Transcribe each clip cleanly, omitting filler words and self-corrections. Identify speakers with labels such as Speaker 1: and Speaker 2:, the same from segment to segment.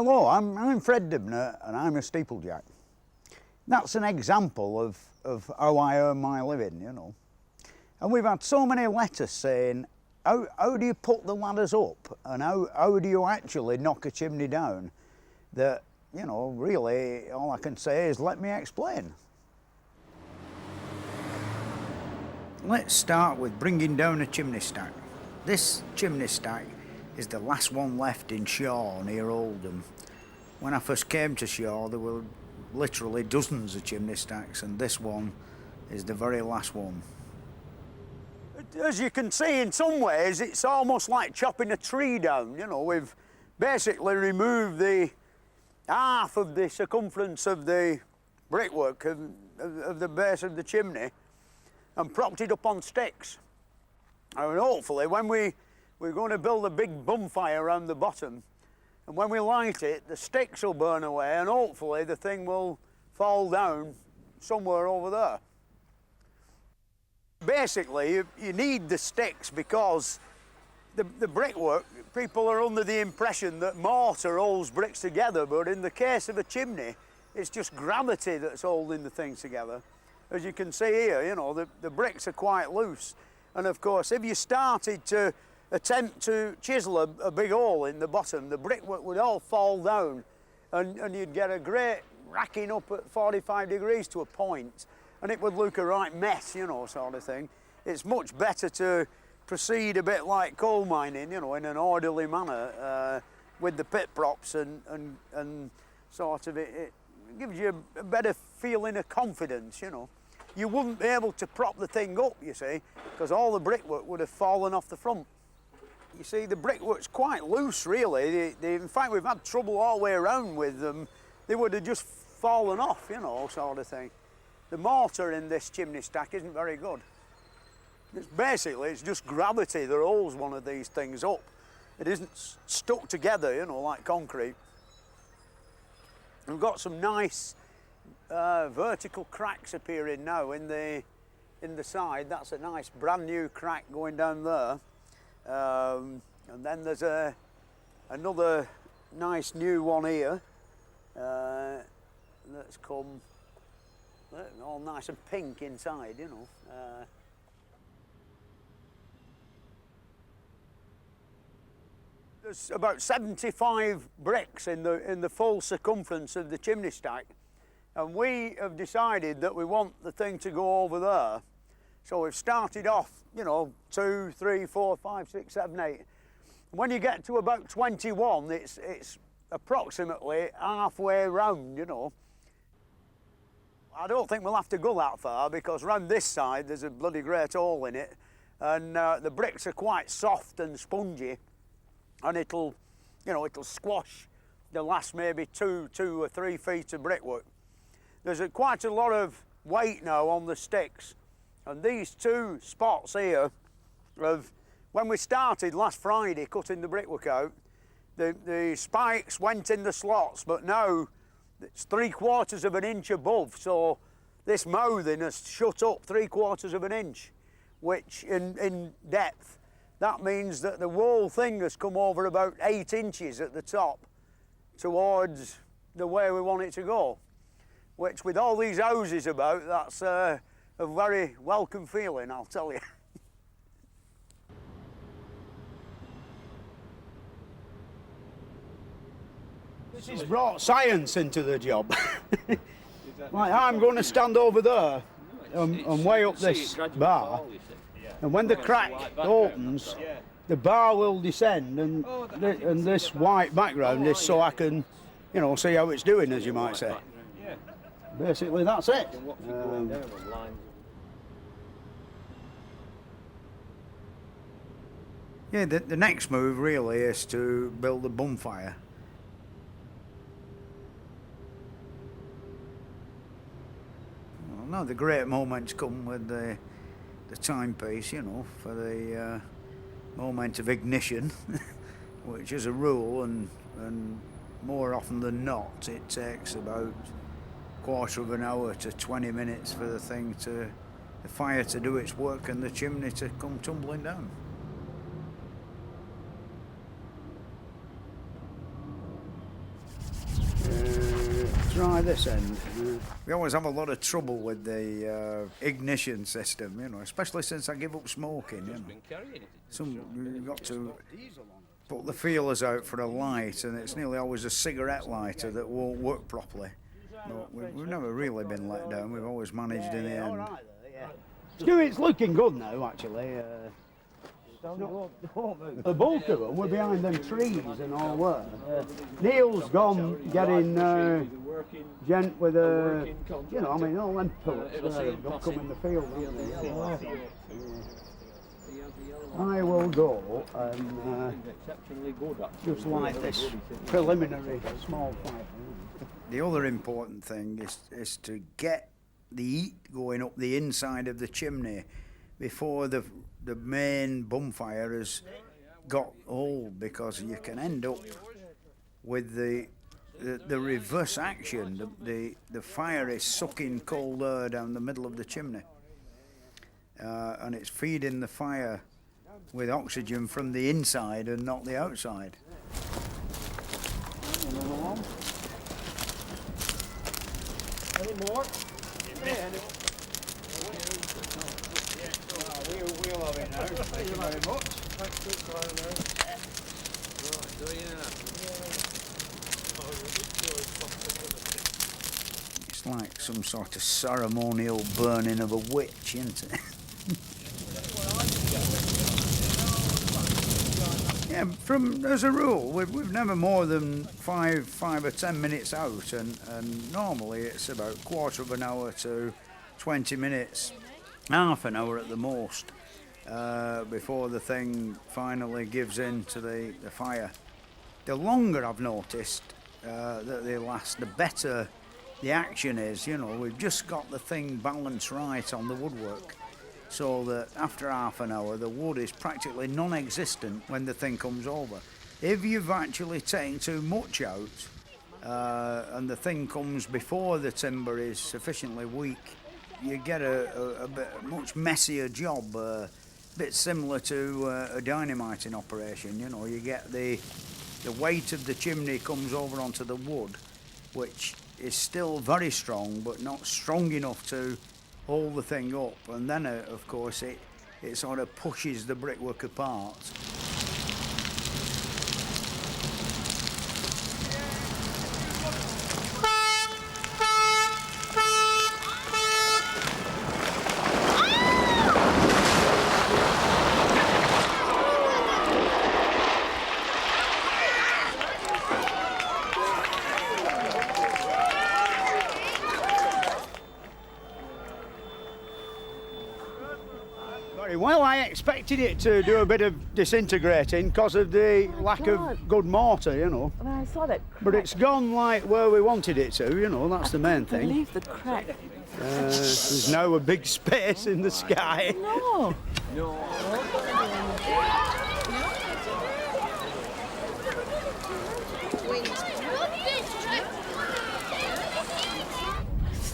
Speaker 1: Hello, I'm Fred Dibnah and I'm a steeplejack. That's an example of how I earn my living, you know. And we've had so many letters saying, how do you put the ladders up and how do you actually knock a chimney down? That, you know, really all I can say is let me explain. Let's start with bringing down a chimney stack. This chimney stack is the last one left in Shaw near Oldham. When I first came to Shaw there were literally dozens of chimney stacks and this one is the very last one. As you can see, in some ways it's almost like chopping a tree down, you know. We've basically removed the half of the circumference of the brickwork of the base of the chimney and propped it up on sticks. And hopefully when we're going to build a big bonfire around the bottom, and when we light it the sticks will burn away and hopefully the thing will fall down somewhere over there. Basically you need the sticks because the brickwork, people are under the impression that mortar holds bricks together, but in the case of a chimney it's just gravity that's holding the thing together. As you can see here, you know, the bricks are quite loose. And of course, if you started to attempt to chisel a big hole in the bottom, the brickwork would all fall down and you'd get a great racking up at 45 degrees to a point, and it would look a right mess, you know, sort of thing. It's much better to proceed a bit like coal mining, you know, in an orderly manner with the pit props and sort of it gives you a better feeling of confidence, you know. You wouldn't be able to prop the thing up, you see, because all the brickwork would have fallen off the front. You see, the brickwork's quite loose, really. In fact, we've had trouble all the way around with them. They would have just fallen off, you know, sort of thing. The mortar in this chimney stack isn't very good. It's just gravity that holds one of these things up. It isn't stuck together, you know, like concrete. We've got some nice vertical cracks appearing now in the side. That's a nice brand new crack going down there. And then there's another nice new one here that's come all nice and pink inside, you know. There's about 75 bricks in the full circumference of the chimney stack, and we have decided that we want the thing to go over there. So we've started off, you know, 2, 3, 4, 5, 6, 7, 8. When you get to about 21, it's approximately halfway round, you know. I don't think we'll have to go that far because round this side there's a bloody great hole in it, and the bricks are quite soft and spongy, and it'll squash the last maybe 2 or 3 feet of brickwork. There's quite a lot of weight now on the sticks, and these 2 spots here when we started last Friday cutting the brickwork out, the spikes went in the slots, but now it's 3/4 of an inch above, so this mouthing has shut up 3/4 of an inch, which in depth. That means that the whole thing has come over about 8 inches at the top towards the way we want it to go, which with all these houses about, that's a very welcome feeling, I'll tell you. This has brought science into the job. Like, I'm going to stand over there and weigh up this bar, and when the crack opens, the bar will descend, and this white background is so I can, you know, see how it's doing, as you might say. Basically, that's it. Yeah, the next move really is to build a bonfire. Well, now the great moments come with the timepiece, you know, for the moment of ignition, which is a rule, and more often than not it takes about 1/4 of an hour to 20 minutes for the fire to do its work and the chimney to come tumbling down. try this end. We always have a lot of trouble with the ignition system, you know, especially since I give up smoking, you know. You've got to put the feelers out for a light, and it's nearly always a cigarette lighter that won't work properly. But we've never really been let down. We've always managed in the end. It's looking good now, actually. The bulk of them were behind them trees and all that. Neil's gone getting gent with a, you know, I mean, all them pellets there have come in the field, haven't they? I will go and just light this preliminary small fire. The other important thing is to get the heat going up the inside of the chimney before the main bonfire has got old, because you can end up with the reverse action. The fire is sucking cold air down the middle of the chimney, and it's feeding the fire with oxygen from the inside and not the outside. Any more? Yeah. We'll have it now. Thank you very much. Thanks for trying there. It's like some sort of ceremonial burning of a witch, isn't it? Yeah, as a rule, we've never more than 5 or 10 minutes out, and normally it's about a quarter of an hour to 20 minutes, half an hour at the most, before the thing finally gives in to the fire. The longer I've noticed that they last, the better the action is. You know, we've just got the thing balanced right on the woodwork, so that after half an hour the wood is practically non-existent when the thing comes over. If you've actually taken too much out and the thing comes before the timber is sufficiently weak, you get a much messier job, a bit similar to a dynamiting operation. You know, you get the weight of the chimney comes over onto the wood, which is still very strong but not strong enough to hold the thing up, and then of course it sort of pushes the brickwork apart. Well, I expected it to do a bit of disintegrating because of the lack of good mortar, you know.
Speaker 2: I mean, I saw that crack.
Speaker 1: But it's gone like where we wanted it to, you know, that's the main thing.
Speaker 2: Leave the crack.
Speaker 1: There's now a big space in the sky.
Speaker 2: No.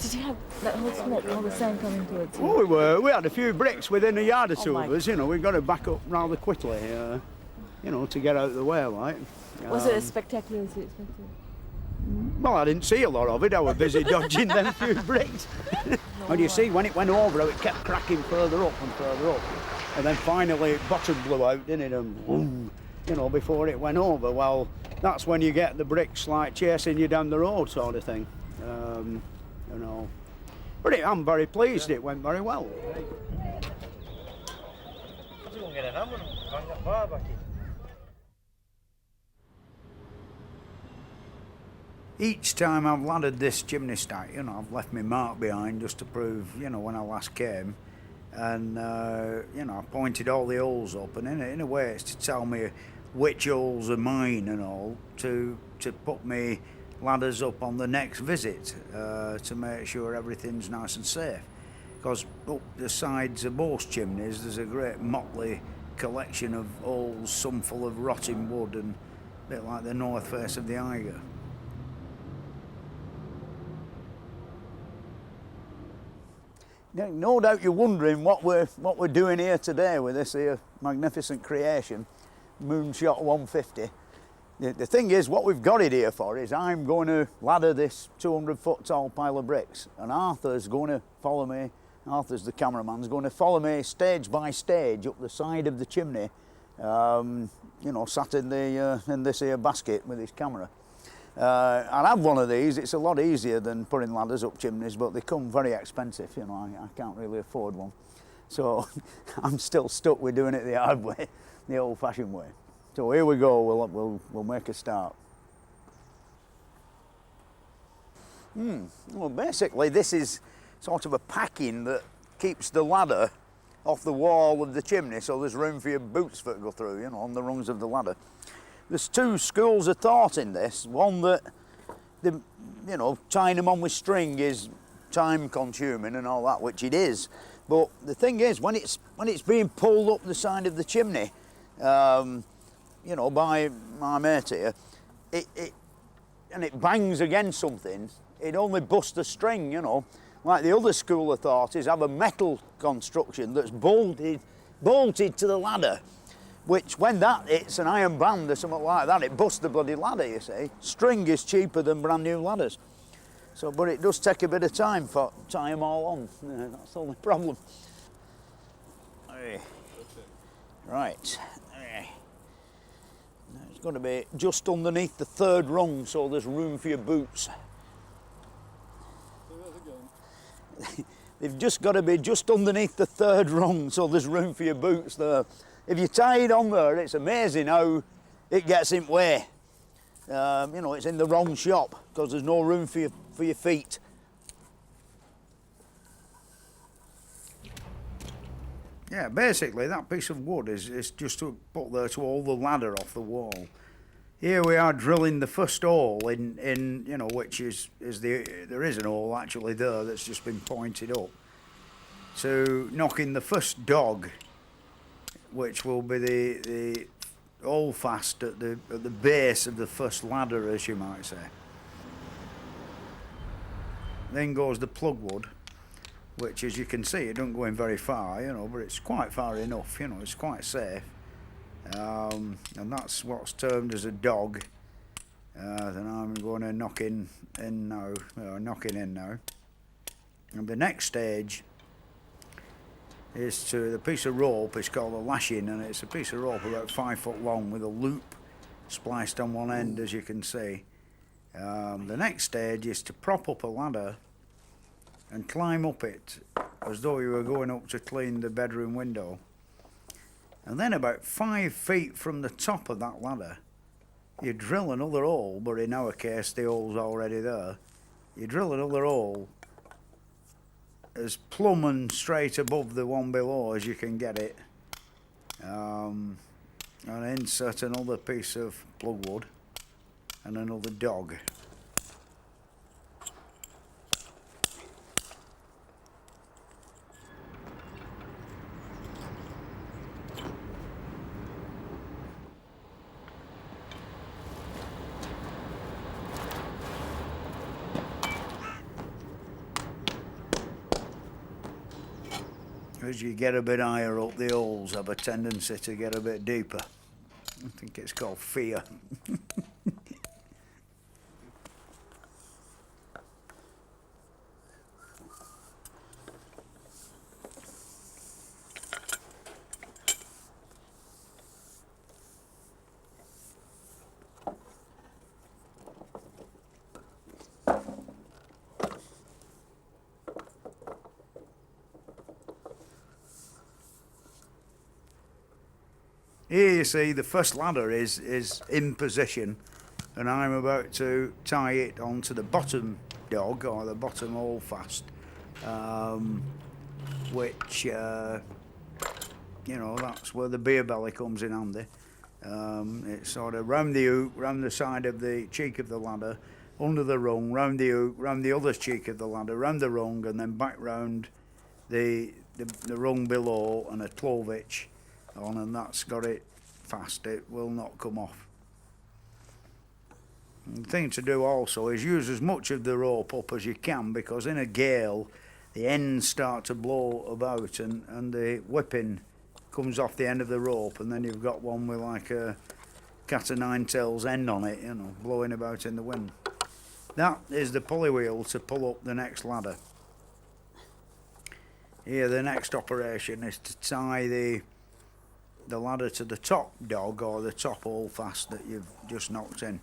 Speaker 2: Did you have that whole smoke, all the sand coming towards you?
Speaker 1: Oh, we had a few bricks within a yard or two
Speaker 2: my
Speaker 1: of us, you know. We've got to back up rather quickly, you know, to get out of the way, like.
Speaker 2: Was it as spectacular as you expected?
Speaker 1: Well, I didn't see a lot of it. I was busy dodging them few bricks. And you see, when it went over, it kept cracking further up and further up. And then finally, bottom blew out, didn't it? And boom, you know, before it went over. Well, that's when you get the bricks like chasing you down the road, sort of thing. You know. But I'm very pleased. It went very well. Each time I've laddered this chimney stack, you know, I've left my mark behind just to prove, you know, when I last came. And, you know, I pointed all the holes up, and in a way it's to tell me which holes are mine and all, to put me ladders up on the next visit, to make sure everything's nice and safe. Because up the sides of most chimneys there's a great motley collection of holes, some full of rotting wood, and a bit like the north face of the Eiger. No doubt you're wondering what we're doing here today with this here magnificent creation, Moonshot 150. The thing is, what we've got it here for is I'm going to ladder this 200-foot tall pile of bricks, and Arthur's going to follow me. Arthur's the cameraman's going to follow me stage by stage up the side of the chimney, you know, sat in this here basket with his camera. I have one of these. It's a lot easier than putting ladders up chimneys, but they come very expensive. You know, I can't really afford one, so I'm still stuck with doing it the hard way, the old-fashioned way. So here we go. We'll make a start. Well, basically, this is sort of a packing that keeps the ladder off the wall of the chimney, so there's room for your boots to go through, you know, on the rungs of the ladder. There's two schools of thought in this. One that, you know, tying them on with string is time-consuming and all that, which it is. But the thing is, when it's being pulled up the side of the chimney, you know, by my mate here, and it bangs against something, it only busts the string, you know. Like the other school of thought is have a metal construction that's bolted to the ladder, which when that hits an iron band or something like that, it busts the bloody ladder, you see. String is cheaper than brand new ladders. So, but it does take a bit of time for tie them all on. Yeah, that's the only problem. Right. It's going to be just underneath the third rung, so there's room for your boots. They've just got to be just underneath the third rung, so there's room for your boots there. If you tie it on there, it's amazing how it gets in the way. You know, it's in the wrong shop because there's no room for your feet. Yeah, basically that piece of wood is just to put there to hold the ladder off the wall. Here we are drilling the first hole in you know, which is there is an hole actually there that's just been pointed up. So knocking the first dog, which will be the holdfast at the base of the first ladder, as you might say. Then goes the plugwood, which, as you can see, it doesn't go in very far, you know, but it's quite far enough, you know, it's quite safe. And that's what's termed as a dog. Then I'm going to knock in now, knocking in now. And the next stage is to the piece of rope. It's called a lashing, and it's a piece of rope about 5 foot long with a loop spliced on one end, as you can see. The next stage is to prop up a ladder and climb up it as though you were going up to clean the bedroom window. And then about 5 feet from the top of that ladder, you drill another hole, but in our case the hole's already there. You drill another hole as plumb and straight above the one below as you can get it, and insert another piece of plugwood and another dog. As you get a bit higher up, the holes have a tendency to get a bit deeper. I think it's called fear. Here you see the first ladder is in position, and I'm about to tie it onto the bottom dog, or the bottom holdfast, which you know, that's where the beer belly comes in handy. It's sort of round the hook, round the side of the cheek of the ladder, under the rung, round the hook, round the other cheek of the ladder, round the rung, and then back round the rung below, and a 12-inch on, and that's got it fast. It will not come off. And the thing to do also is use as much of the rope up as you can, because in a gale the ends start to blow about, and the whipping comes off the end of the rope, and then you've got one with like a cat o' nine tails end on it, you know, blowing about in the wind. That is the pulley wheel to pull up the next ladder. Here the next operation is to tie the ladder to the top dog or the top holdfast that you've just knocked in,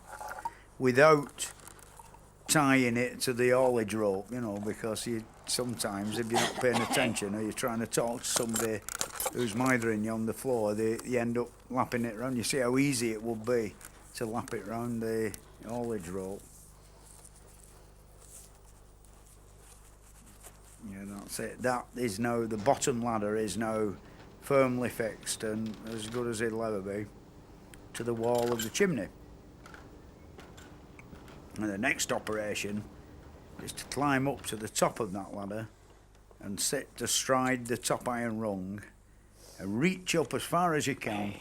Speaker 1: without tying it to the haulage rope, you know, because you sometimes, if you're not paying attention or you're trying to talk to somebody who's mithering you on the floor, you end up lapping it round. You see how easy it would be to lap it round the haulage rope. Yeah, that's it. That is now, the bottom ladder is now firmly fixed and as good as it'll ever be to the wall of the chimney. And the next operation is to climb up to the top of that ladder and sit astride the top iron rung and reach up as far as you can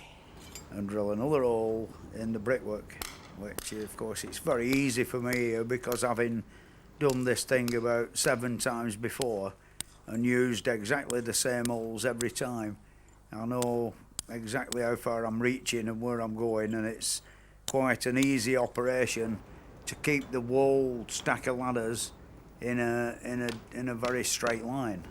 Speaker 1: and drill another hole in the brickwork, which of course it's very easy for me here because having done this thing about 7 times before and used exactly the same holes every time, I know exactly how far I'm reaching and where I'm going, and it's quite an easy operation to keep the whole stack of ladders in a very straight line.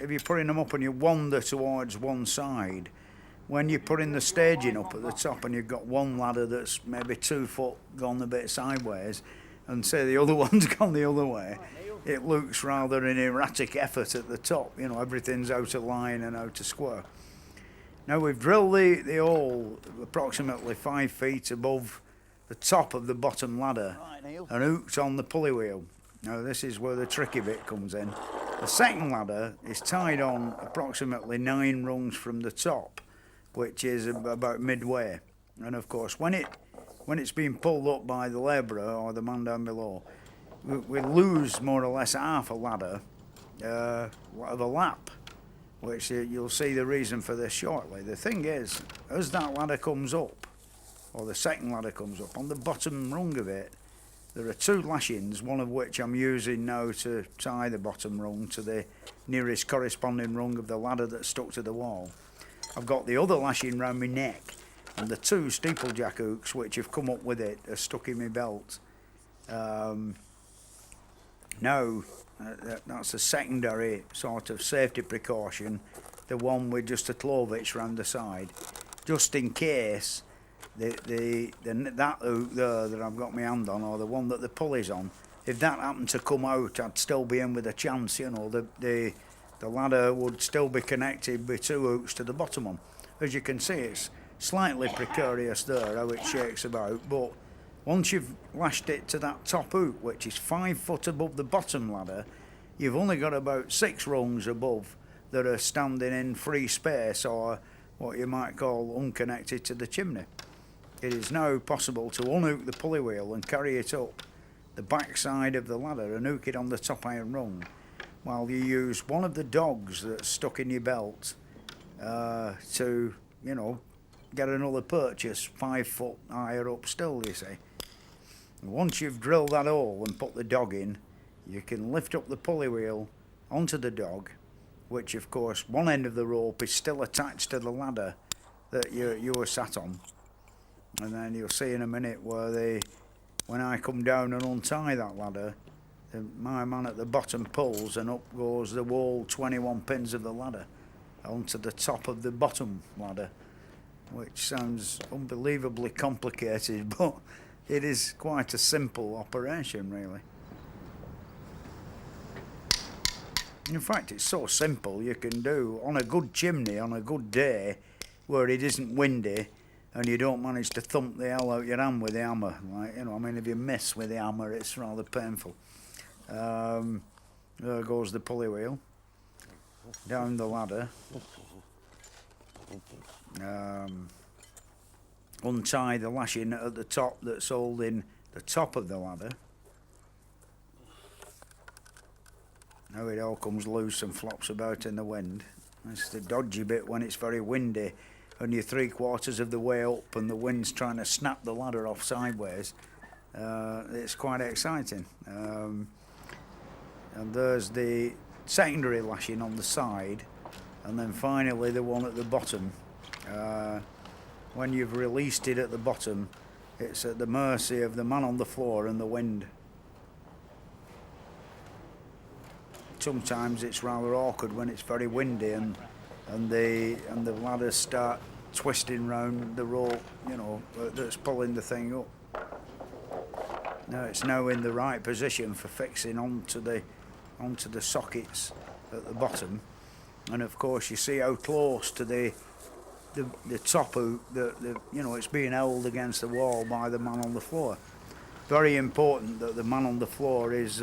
Speaker 1: If you're putting them up and you wander towards one side, when you're putting the staging up at the top and you've got one ladder that's maybe 2 foot gone a bit sideways and say the other one's gone the other way, it looks rather an erratic effort at the top, you know, everything's out of line and out of square. Now we've drilled the hole approximately 5 feet above the top of the bottom ladder and hooked on the pulley wheel. Now this is where the tricky bit comes in. The second ladder is tied on approximately 9 rungs from the top, which is about midway. And of course, when it's being pulled up by the labourer or the man down below, we lose more or less half a ladder of a lap, which you'll see the reason for this shortly. The thing is, as that ladder comes up, or the second ladder comes up, on the bottom rung of it, there are 2 lashings, one of which I'm using now to tie the bottom rung to the nearest corresponding rung of the ladder that's stuck to the wall. I've got the other lashing round my neck, and the 2 steeplejack hooks which have come up with it are stuck in my belt. Now, that's a secondary sort of safety precaution, the one with just a clovitch round the side, just in case that hook there that I've got my hand on, or the one that the pulley's on, if that happened to come out, I'd still be in with a chance, you know. The ladder would still be connected with 2 hooks to the bottom one. As you can see, it's slightly precarious there how it shakes about, but once you've lashed it to that top hook, which is 5 foot above the bottom ladder, you've only got about 6 rungs above that are standing in free space, or what you might call unconnected to the chimney. It is now possible to unhook the pulley wheel and carry it up the back side of the ladder and hook it on the top iron rung, while you use one of the dogs that's stuck in your belt to, you know, get another purchase 5 foot higher up still, you see. Once you've drilled that hole and put the dog in, you can lift up the pulley wheel onto the dog, which of course one end of the rope is still attached to the ladder that you were sat on. And then you'll see in a minute where when I come down and untie that ladder, my man at the bottom pulls and up goes the whole 21 pins of the ladder onto the top of the bottom ladder, which sounds unbelievably complicated, but it is quite a simple operation, really. In fact, it's so simple you can do on a good chimney on a good day where it isn't windy and you don't manage to thump the hell out your hand with the hammer. Like, you know, I mean, if you miss with the hammer, it's rather painful. There goes the pulley wheel down the ladder. Untie the lashing at the top that's holding the top of the ladder. Now it all comes loose and flops about in the wind. That's the dodgy bit when it's very windy and you're 3/4 of the way up and the wind's trying to snap the ladder off sideways, it's quite exciting. And there's the secondary lashing on the side, and then finally the one at the bottom. When you've released it at the bottom, it's at the mercy of the man on the floor and the wind. Sometimes it's rather awkward when it's very windy and the ladders start twisting round the rope, you know, that's pulling the thing up. Now it's now in the right position for fixing onto the sockets at the bottom, and of course you see how close to the top hook that you know, it's being held against the wall by the man on the floor. Very important that the man on the floor is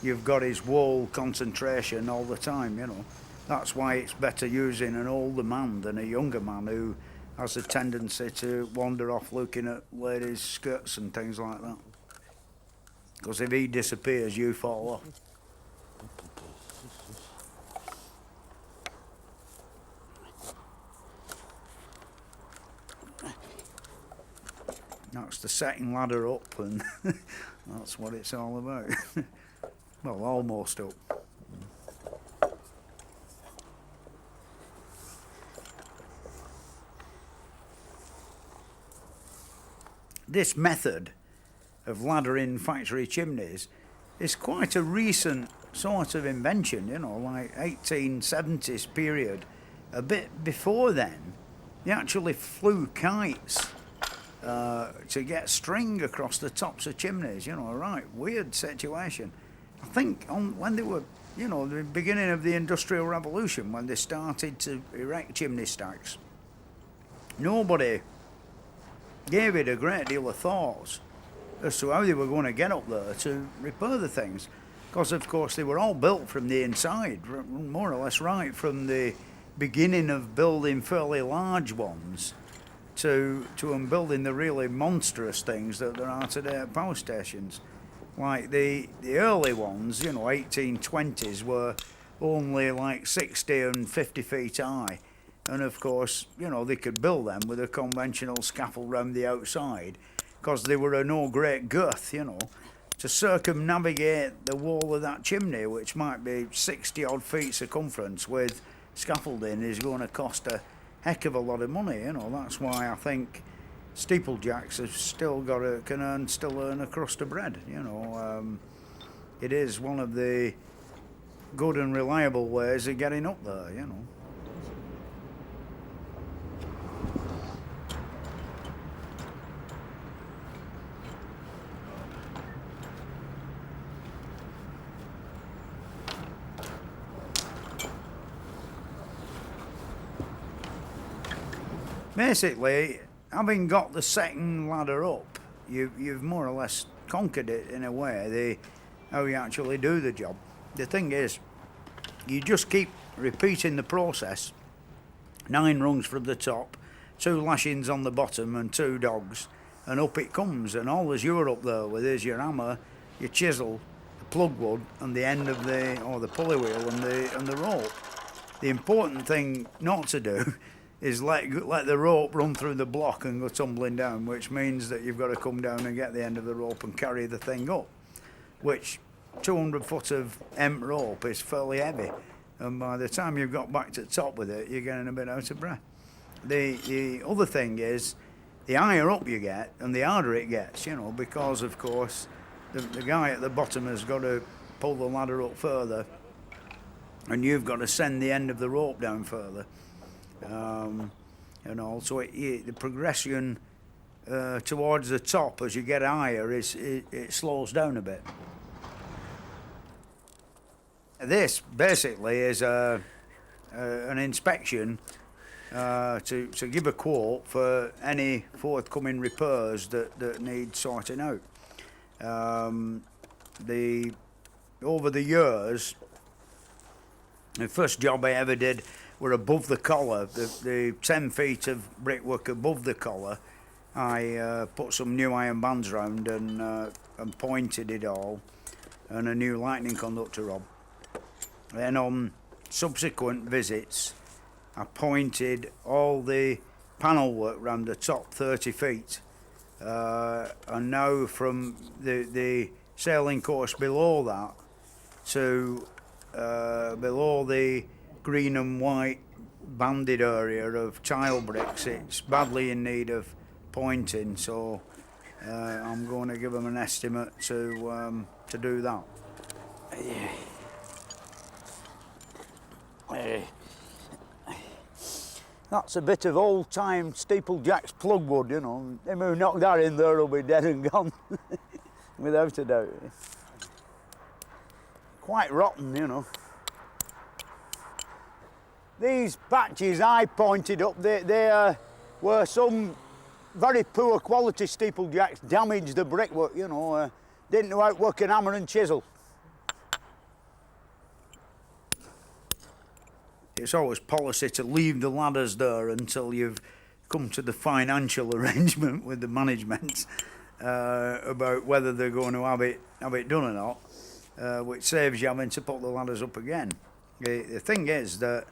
Speaker 1: you've got his whole concentration all the time, you know. That's why it's better using an older man than a younger man who has a tendency to wander off looking at ladies' skirts and things like that. Because if he disappears, you fall off. That's the setting ladder up, and that's what it's all about. Well, almost up. This method of laddering factory chimneys is quite a recent sort of invention, you know, like 1870s period. A bit before then, they actually flew kites to get string across the tops of chimneys, you know, a right weird situation. I think when they were, you know, the beginning of the Industrial Revolution, when they started to erect chimney stacks, nobody gave it a great deal of thought as to how they were going to get up there to repair the things, because of course they were all built from the inside, more or less right from the beginning of building fairly large ones to building the really monstrous things that there are today at power stations. Like the early ones, you know, 1820s, were only like 60 and 50 feet high. And of course, you know, they could build them with a conventional scaffold round the outside, because they were of no great girth, you know. To circumnavigate the wall of that chimney, which might be 60 odd feet circumference with scaffolding, is going to cost a heck of a lot of money, you know. That's why I think steeplejacks have still can still earn a crust of bread, you know. It is one of the good and reliable ways of getting up there, you know. Basically, having got the second ladder up, you've more or less conquered it in a way, how you actually do the job. The thing is, you just keep repeating the process, 9 rungs from the top, 2 lashings on the bottom and 2 dogs, and up it comes, and all as you're up there with is your hammer, your chisel, the plug wood, and the end of the pulley wheel and the rope. The important thing not to do is let the rope run through the block and go tumbling down, which means that you've got to come down and get the end of the rope and carry the thing up, which 200 foot of hemp rope is fairly heavy, and by the time you've got back to the top with it, you're getting a bit out of breath. The other thing is, the higher up you get and the harder it gets, you know, because of course the guy at the bottom has got to pull the ladder up further, and you've got to send the end of the rope down further. And also the progression towards the top as you get higher it slows down a bit. This basically is an inspection to give a quote for any forthcoming repairs that need sorting out. Over the years, the first job I ever did were above the collar, the 10 feet of brickwork above the collar. I put some new iron bands round and pointed it all, and a new lightning conductor rob. Then on subsequent visits, I pointed all the panel work round the top 30 feet. And now from the sailing course below that to below the green and white banded area of tile bricks, it's badly in need of pointing, so I'm going to give them an estimate to do that. That's a bit of old-time Steeplejack's plug wood, you know. Them who knock that in there will be dead and gone, without a doubt. Quite rotten, you know. These patches I pointed up, they were some very poor quality Steeplejacks damaged the brickwork, you know. Didn't know how to work an hammer and chisel. It's always policy to leave the ladders there until you've come to the financial arrangement with the management about whether they're going to have it done or not, which saves you having to put the ladders up again. The thing is that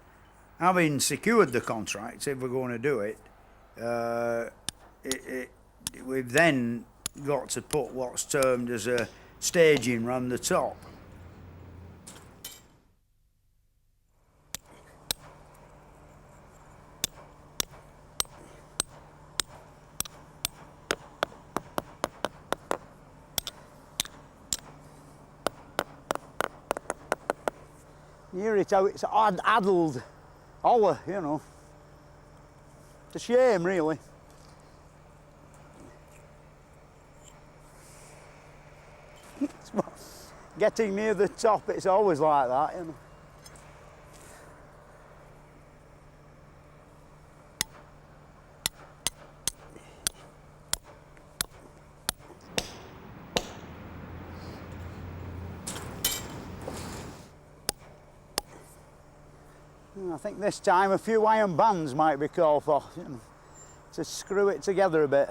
Speaker 1: having secured the contract, if we're going to do it, we've then got to put what's termed as a staging round the top. You hear it how it's addled holler, you know. It's a shame, really. Getting near the top, it's always like that, you know. I think this time a few iron bands might be called for, you know, to screw it together a bit.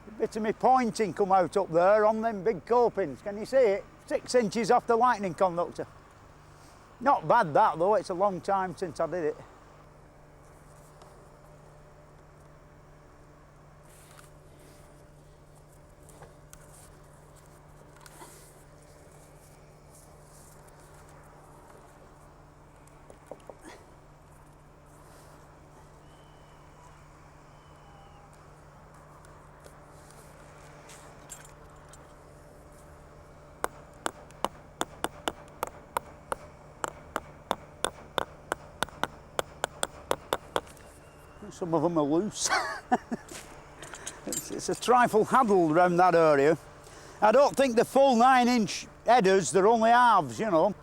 Speaker 1: A bit of me pointing come out up there on them big copings. Can you see it? 6 inches off the lightning conductor. Not bad that though, it's a long time since I did it. Some of them are loose. it's a trifle huddled around that area. I don't think the full 9-inch headers, they're only halves, you know.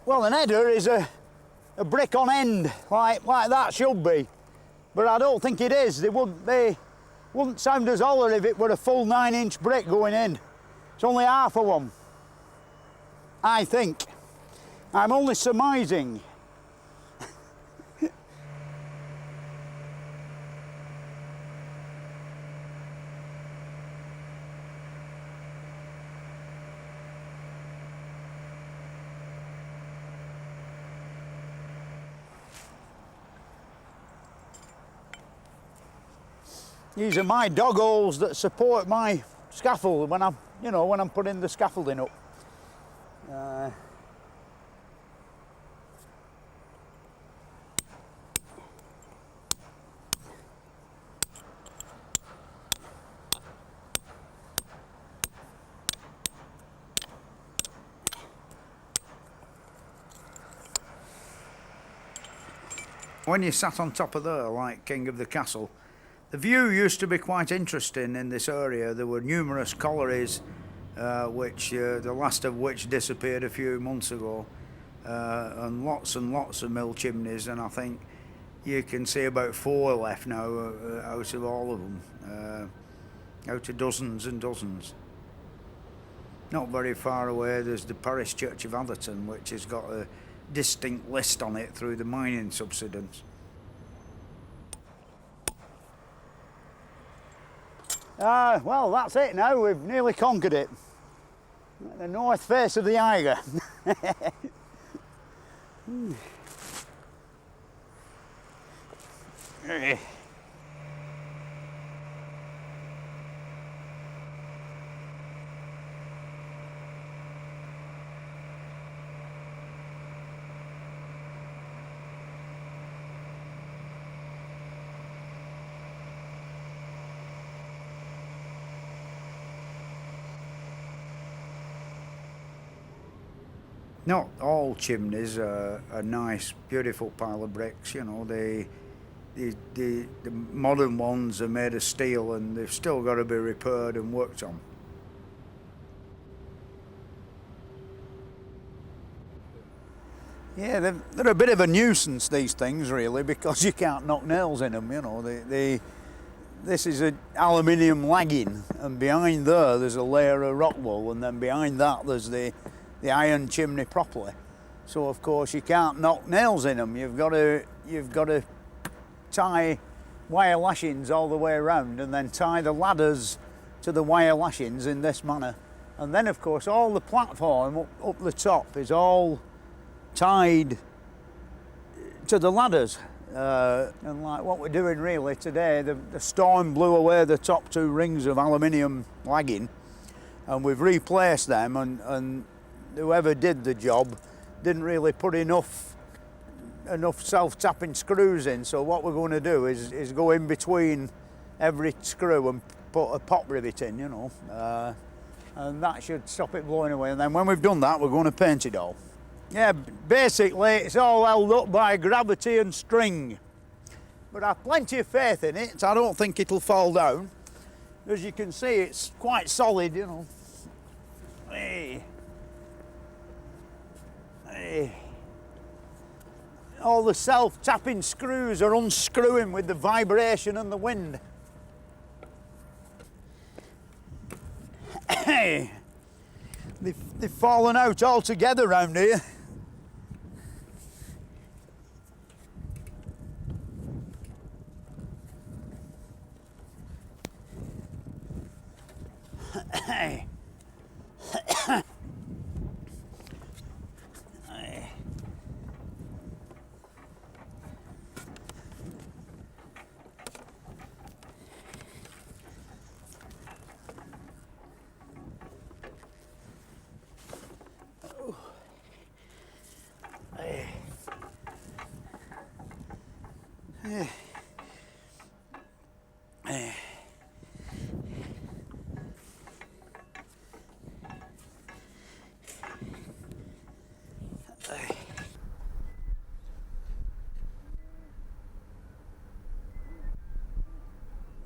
Speaker 1: Well, an header is a brick on end, like that should be. But I don't think it is. They wouldn't sound as holler if it were a full 9-inch brick going in. It's only half of one, I think. I'm only surmising. These are my dog holes that support my scaffold when I'm putting the scaffolding up. When you sat on top of there, like king of the castle, the view used to be quite interesting in this area. There were numerous collieries, the last of which disappeared a few months ago, and lots of mill chimneys, and I think you can see about 4 left now out of all of them, out of dozens and dozens. Not very far away there's the parish church of Atherton, which has got a distinct list on it through the mining subsidence. Well, that's it now. We've nearly conquered it. The north face of the Eiger. Not all chimneys are a nice, beautiful pile of bricks. You know, the modern ones are made of steel and they've still got to be repaired and worked on. Yeah, they're a bit of a nuisance, these things, really, because you can't knock nails in them. You know, this is an aluminium lagging, and behind there's a layer of rock wool, and then behind that there's the iron chimney properly. So of course you can't knock nails in them. You've got to tie wire lashings all the way around, and then tie the ladders to the wire lashings in this manner. And then of course all the platform up the top is all tied to the ladders. And like what we're doing really today, the storm blew away the top two rings of aluminium lagging, and we've replaced them, and whoever did the job didn't really put enough self-tapping screws in. So what we're going to do is go in between every screw and put a pop rivet in, you know, and that should stop it blowing away. And then when we've done that, we're going to paint it all. Yeah, basically it's all held up by gravity and string, but I've plenty of faith in it. I don't think it'll fall down. As you can see, it's quite solid, you know. Hey. All the self-tapping screws are unscrewing with the vibration and the wind. They've fallen out altogether round here.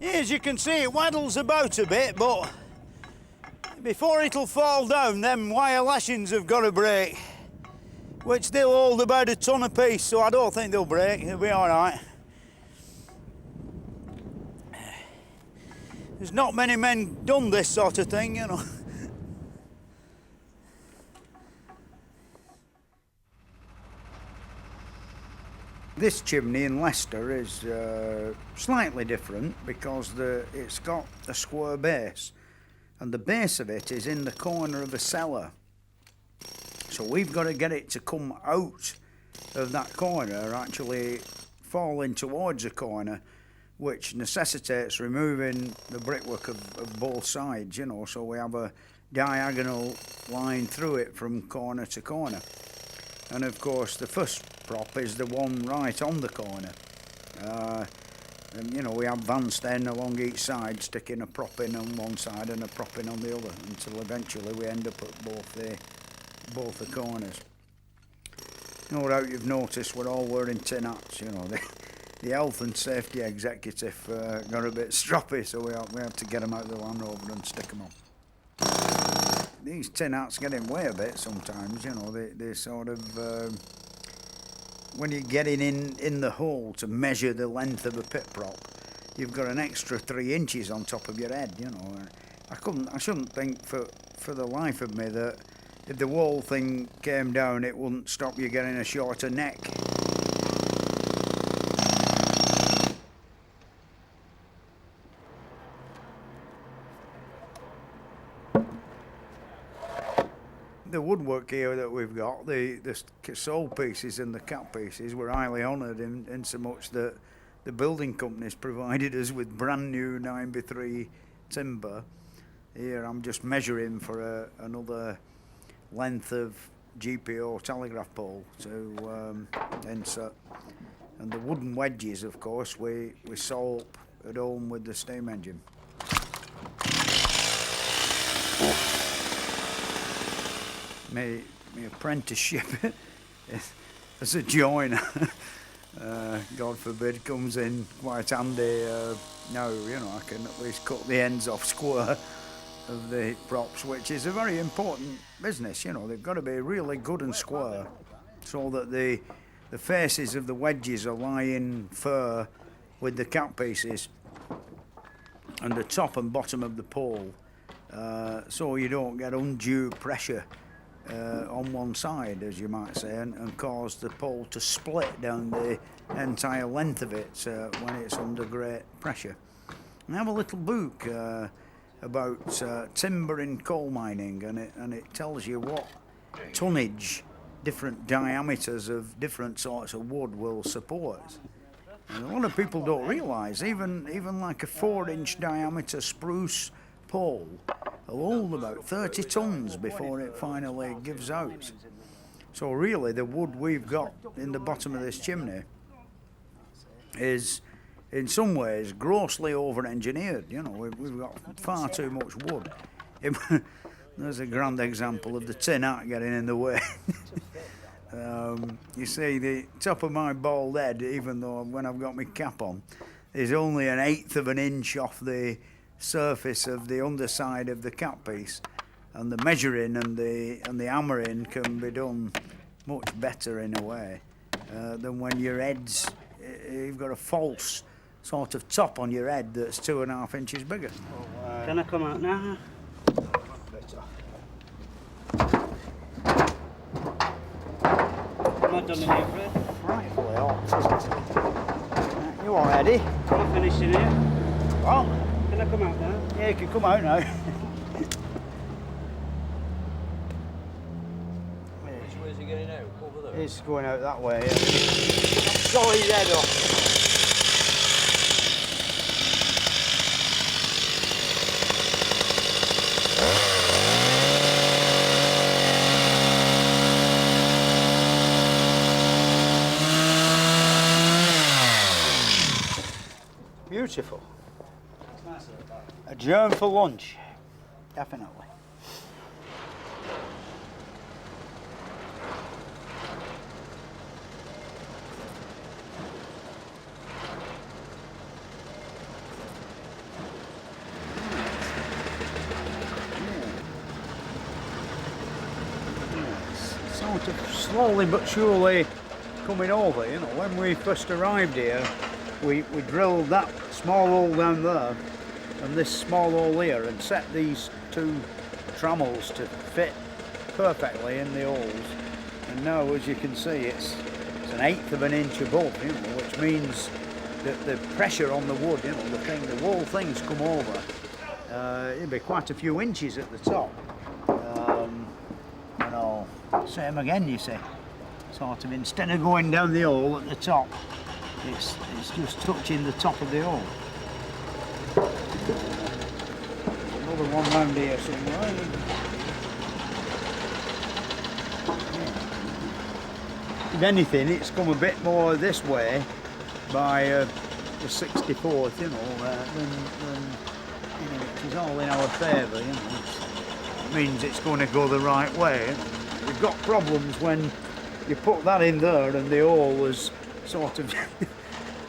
Speaker 1: As you can see, it waddles about a bit, but before it'll fall down, them wire lashings have got to break, which they'll hold about a ton apiece, so I don't think they'll break. They'll be all right. There's not many men done this sort of thing, you know. This chimney in Leicester is slightly different because it's got a square base, and the base of it is in the corner of a cellar. So we've got to get it to come out of that corner, actually falling towards a corner, which necessitates removing the brickwork of both sides, you know, so we have a diagonal line through it from corner to corner. And of course the first prop is the one right on the corner. And you know, we have vans then along each side, sticking a prop in on one side and a prop in on the other, until eventually we end up at both the corners. No doubt you've noticed we're all wearing tin hats, you know. The health and safety executive got a bit stroppy, so we had to get them out of the Land Rover and stick them on. These tin hats get in way a bit sometimes, you know. They sort of, when you're getting in the hole to measure the length of a pit prop, you've got an extra 3 inches on top of your head, you know. I shouldn't think for the life of me that if the wall thing came down, it wouldn't stop you getting a shorter neck. the woodwork here that we've got, the sole pieces and the cap pieces, were highly honoured in so much that the building companies provided us with brand new 9x3 timber. Here I'm just measuring for another length of GPO telegraph pole to insert. And the wooden wedges, of course, we saw up at home with the steam engine. My apprenticeship as a joiner, God forbid, comes in quite handy now. You know, I can at least cut the ends off square of the props, which is a very important business. You know, they've got to be really good and square so that the faces of the wedges are lying fair with the cap pieces and the top and bottom of the pole, so you don't get undue pressure on one side, as you might say, and cause the pole to split down the entire length of it when it's under great pressure. I have a little book about timber in coal mining, and it tells you what tonnage different diameters of different sorts of wood will support. And a lot of people don't realise, even like a 4-inch diameter spruce pole will hold about 30 tons before it finally gives out. So really the wood we've got in the bottom of this chimney is in some ways grossly over-engineered. You know, we've got far too much wood. There's a grand example of the tin hat getting in the way. You see, the top of my bald head, even though when I've got my cap on, is only 1/8 of an inch off the surface of the underside of the cap piece, and the measuring and the hammering can be done much better in a way than when your head's, you've got a false sort of top on your head that's 2.5 inches bigger.
Speaker 3: Can I come out now? Am I done in here, Fred?
Speaker 1: Frightfully hot. You all ready?
Speaker 3: Am I finished in here?
Speaker 1: Well,
Speaker 3: Can I come out now?
Speaker 1: yeah, you can come out now.
Speaker 4: Which way is he getting out? Over there?
Speaker 1: It's going out that way. Yeah. Sorry, his head off. Beautiful. A germ for lunch, definitely. Sort of slowly but surely coming over. You know, when we first arrived here, we drilled that small hole down there and this small hole here and set these two trammels to fit perfectly in the holes. And now, as you can see, it's 1/8 of an inch above, you know, which means that the pressure on the wood, you know, the whole thing's come over. It'll be quite a few inches at the top. You know, same again, you see. Sort of, instead of going down the hole at the top, it's just touching the top of the hole. Another one round here somewhere. Yeah. If anything, it's come a bit more this way by the 64th, you know, than you know, which is all in our favour, you know. It means it's going to go the right way. We've got problems when you put that in there and the hole is sort of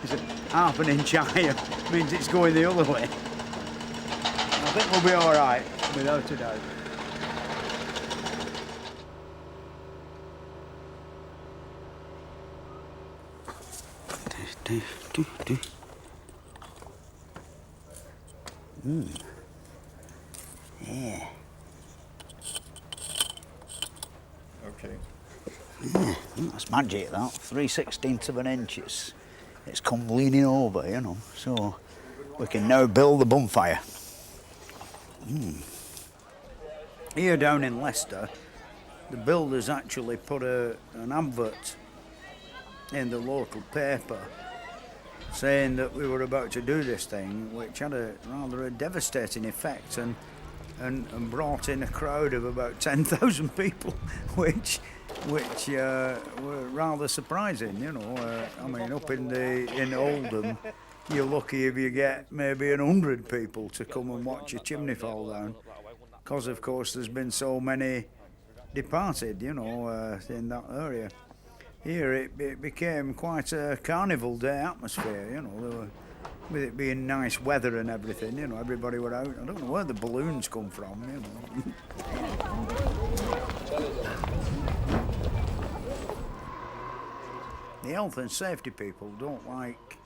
Speaker 1: is 1/2 inch higher, means it's going the other way. I think we'll be all right, without a doubt. Yeah.
Speaker 4: Okay.
Speaker 1: Yeah, that's magic, that. 3/16 of an inch. It's come leaning over, you know, so we can now build the bonfire. Here down in Leicester, the builders actually put an advert in the local paper saying that we were about to do this thing, which had a rather devastating effect and brought in a crowd of about 10,000 people, which were rather surprising, you know. I mean, up in Oldham, you're lucky if you get maybe 100 people to come and watch a chimney fall down, because of course there's been so many departed, you know, in that area. Here it became quite a carnival day atmosphere, you know. With it being nice weather and everything, you know, everybody were out. I don't know where the balloons come from, you know. The health and safety people don't like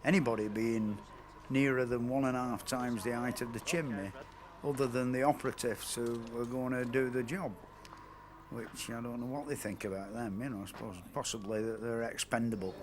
Speaker 1: anybody being nearer than 1.5 times the height of the chimney, other than the operatives who are going to do the job. Which I don't know what they think about them, you know. I suppose possibly that they're expendable.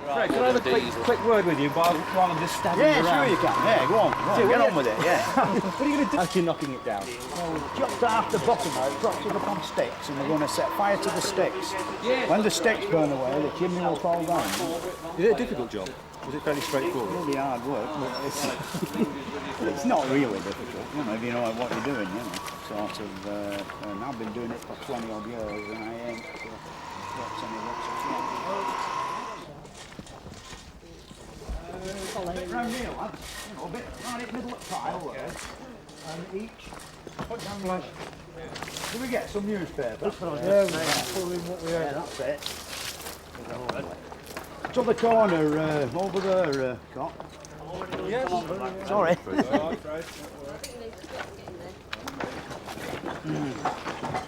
Speaker 5: Fred, can I have a quick word with you while I'm just standing around?
Speaker 1: Yeah, sure you can. Yeah, go on, get on with it, yeah.
Speaker 5: What are you going to do? As you're knocking it down.
Speaker 1: Well, we've chopped half the bottom out, propped it up on sticks, and we're going to set fire to the sticks. When the sticks burn away, the chimney will fall down.
Speaker 5: Is it a difficult job? Was it fairly straightforward?
Speaker 1: Really hard work, but it's not really difficult, you know, if you know what you're doing, you know, sort of. And I've been doing it for 20 odd years, and I ain't got any lots of fun. A bit round here, lads. You know, a bit right in the middle of the pile there. And each put down like. Did we get some newspaper? Yeah, that's it. To the corner, over there, Cop. Yes. Sorry.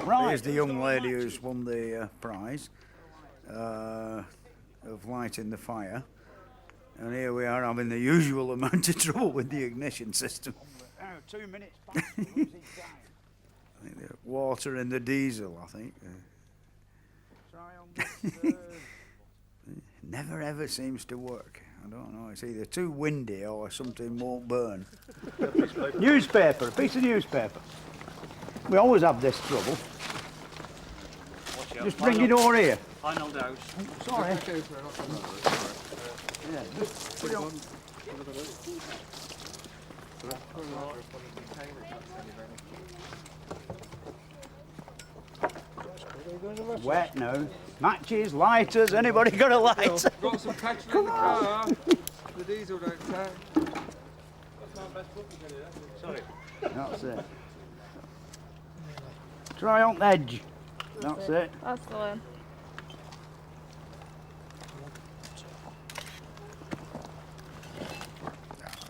Speaker 1: Right. Here's the young lady who's won the prize of lighting the fire. And here we are having the usual amount of trouble with the ignition system. 2 minutes past. I think the water and the diesel, I think. Never ever seems to work. I don't know. It's either too windy or something won't burn. Newspaper, a piece of newspaper. We always have this trouble. Just bring it over here.
Speaker 3: Final dose.
Speaker 1: Sorry. Yeah, just put it on. Wet now. Matches, lighters, anybody got a lighter?
Speaker 6: Got some petrol in the car. The diesel don't take.
Speaker 3: Sorry.
Speaker 1: That's it. Try on the edge. That's it.
Speaker 2: That's the one.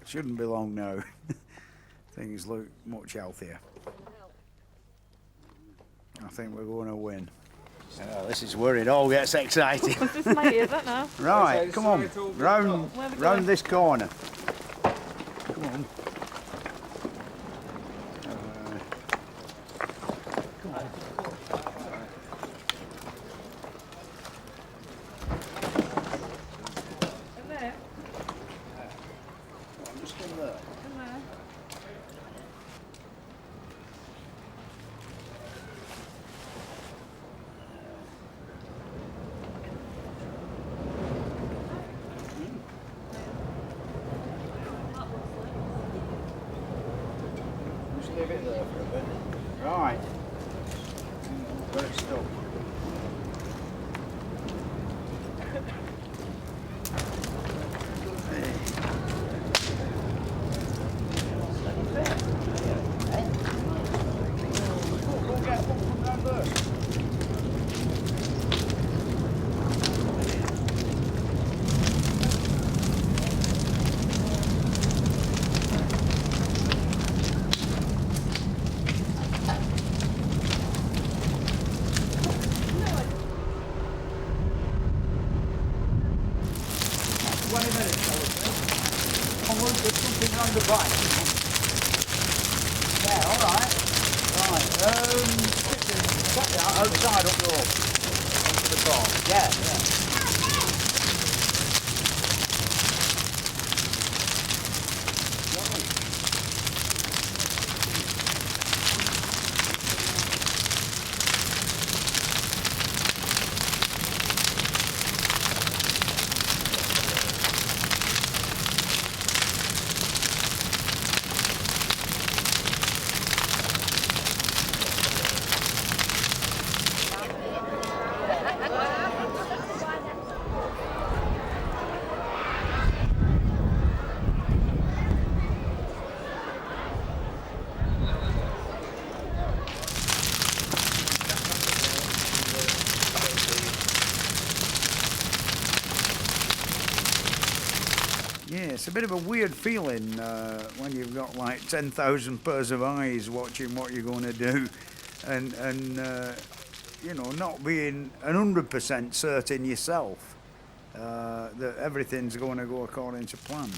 Speaker 1: It shouldn't be long now. Things look much healthier. I think we're going to win. Oh, this is where it all gets exciting.
Speaker 2: This is my ears, now.
Speaker 1: Right, come on, round this corner. Come on. Leave it there for a bit. Right. Got it stuck. The back. Yeah, all right. Right. Outside up the road.
Speaker 5: from.
Speaker 1: Yeah, yeah. Yeah, it's a bit of a weird feeling when you've got like 10,000 pairs of eyes watching what you're going to do, and you know, not being 100% certain yourself that everything's going to go according to plan.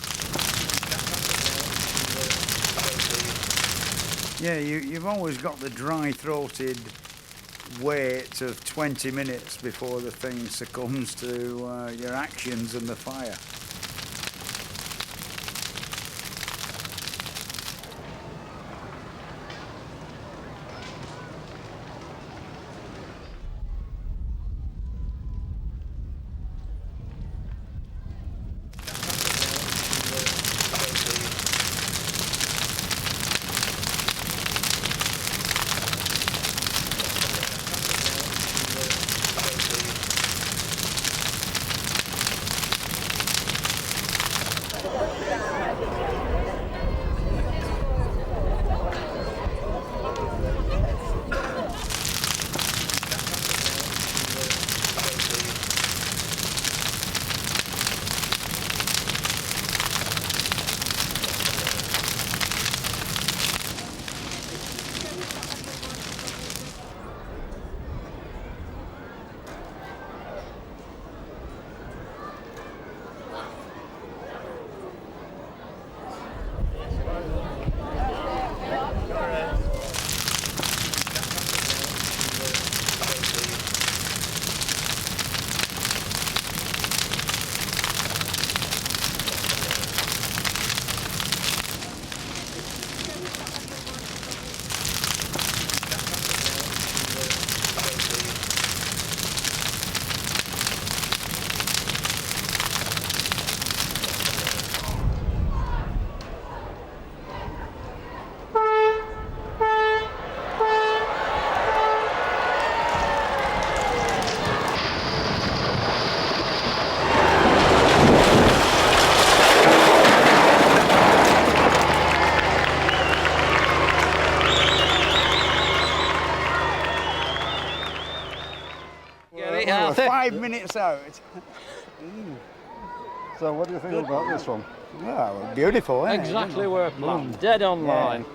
Speaker 1: Yeah, you've always got the dry-throated wait of 20 minutes before the thing succumbs to your actions and the fire. We're 5 minutes out.
Speaker 7: So what do you think about this one?
Speaker 1: Well, beautiful, isn't
Speaker 5: Exactly where planned. Dead on line.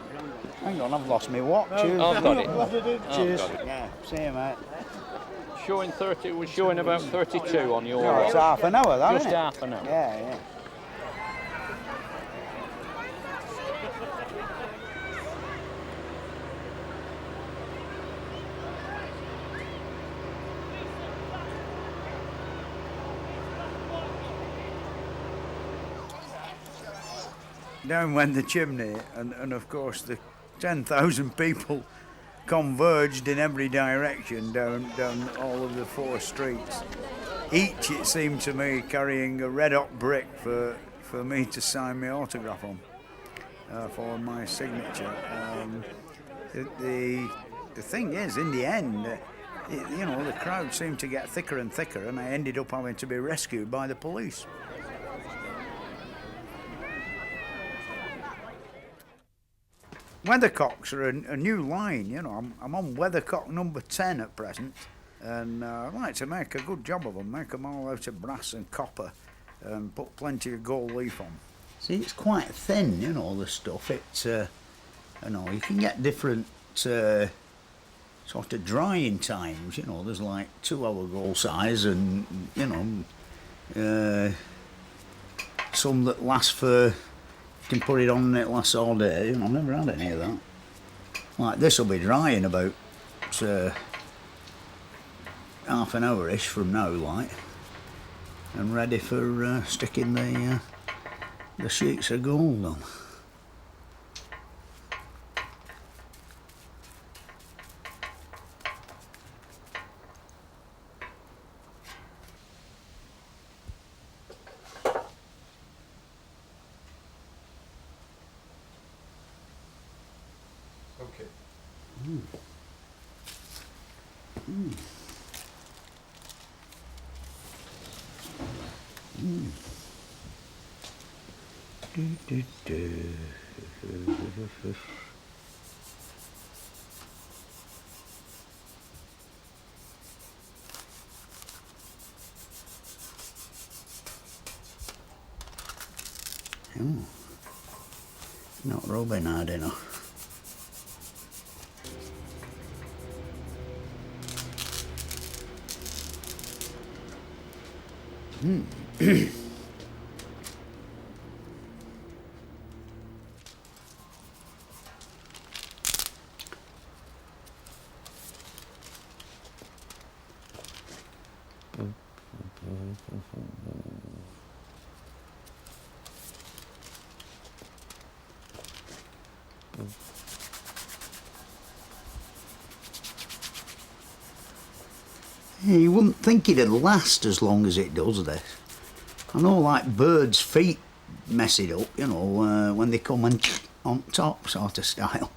Speaker 1: Hang on, I've lost my watch.
Speaker 5: I've got it.
Speaker 1: Cheers.
Speaker 5: I've got it.
Speaker 1: Yeah, see you, mate.
Speaker 5: Showing 30, was showing about 32 on your
Speaker 1: Oh, it's half an hour, that,
Speaker 5: Just
Speaker 1: isn't it?
Speaker 5: half an hour.
Speaker 1: Yeah, yeah. Down went the chimney, and of course the 10,000 people converged in every direction down all of the 4 streets. Each, it seemed to me, carrying a red hot brick for me to sign my autograph on for my signature. The thing is, in the end, you know, the crowd seemed to get thicker and thicker, and I ended up having to be rescued by the police. Weathercocks are a new line, you know. I'm on weathercock number 10 at present, and I'd like to make a good job of them, make them all out of brass and copper, and put plenty of gold leaf on. See, it's quite thin, you know, the stuff. It's, you know, you can get different sort of drying times, you know. There's like 2-hour goal size, and, you know, some that last for... You can put it on and it lasts all day. You know, I've never had any of that. Like this will be dry in about half an hour-ish from now, like, and ready for sticking the sheets of gold on.
Speaker 4: Okay.
Speaker 1: Ooh. Not rubbing hard enough. You wouldn't think it'd last as long as it does this. I know, like birds' feet mess it up, you know, when they come and on top sort of style.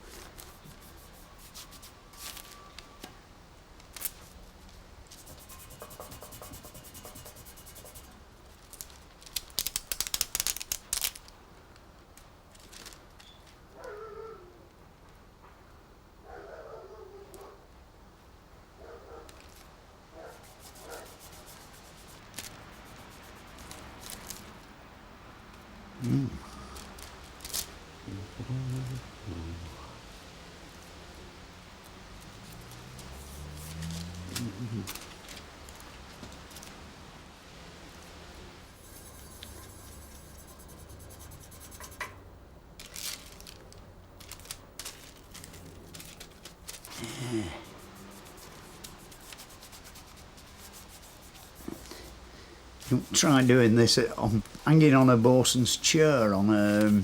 Speaker 1: Try doing this on hanging on a bosun's chair on a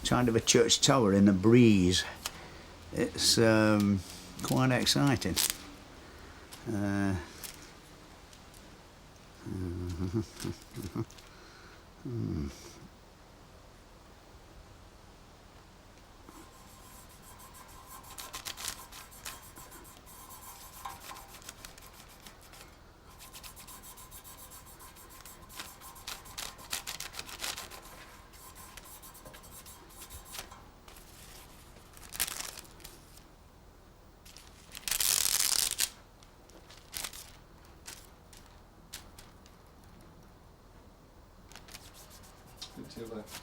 Speaker 1: side of a church tower in a breeze. It's quite exciting.
Speaker 4: To your left.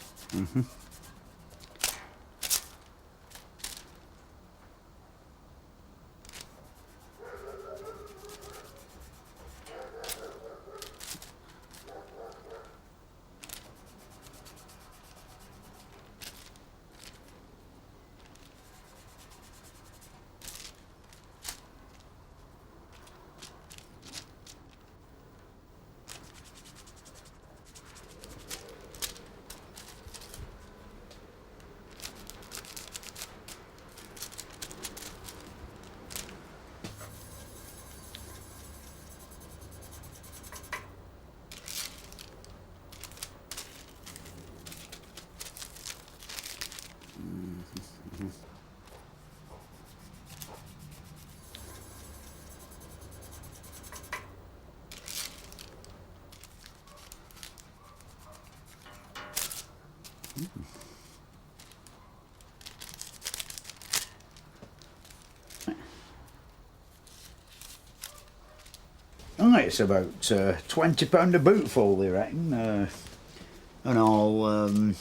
Speaker 4: Oh, it's about £20 a bootful, they reckon, and all. And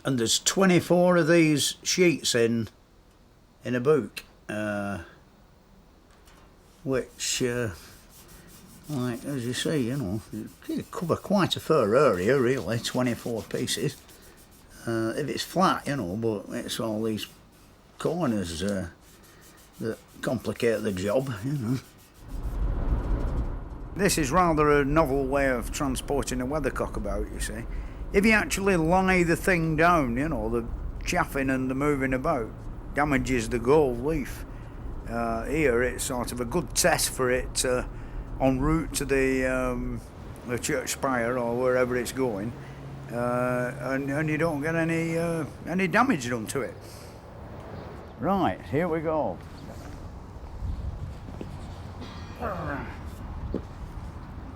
Speaker 4: there's 24 of these sheets in a book, which, like as you see, you know, it cover quite a fair area, really. 24 pieces. If it's flat, you know, but it's all these corners that complicate the job, you know. This is rather a novel way of transporting a weathercock about, you see. If you actually lie the thing down, you know, the chaffing and the moving about damages the gold leaf. Here it's sort of a good test for it en route to the church spire or wherever it's going, and you don't get any damage done to it. Right, here we go.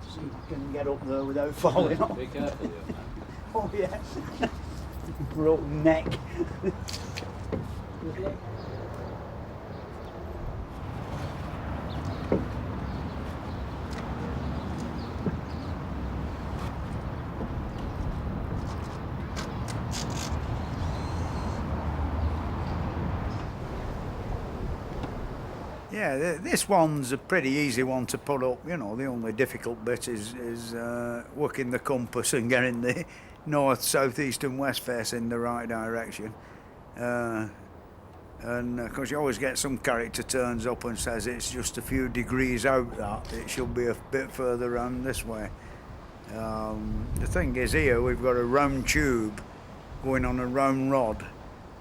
Speaker 4: See if I can get up there without falling off.
Speaker 5: Be careful,
Speaker 4: Oh yeah. Broken neck. Yeah, this one's a pretty easy one to put up. You know, the only difficult bit is working the compass and getting the north, south, east and west face in the right direction. And of course you always get some character turns up and says it's just a few degrees out that, it should be a bit further around this way. The thing is, here we've got a round tube going on a round rod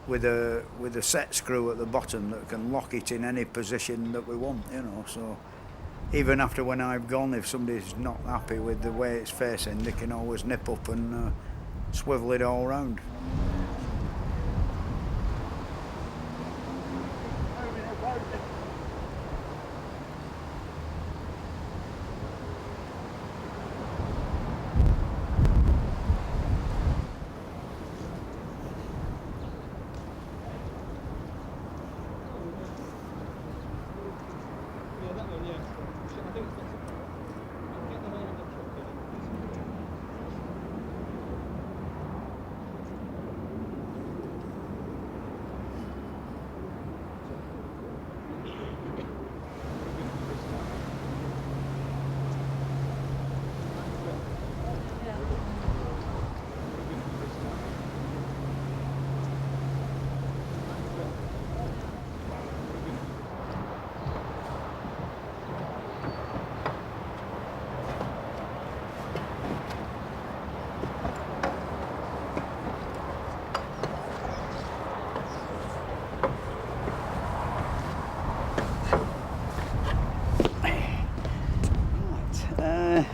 Speaker 4: with a set screw at the bottom that can lock it in any position that we want, you know, so even after when I've gone, if somebody's not happy with the way it's facing, they can always nip up and swivel it all round.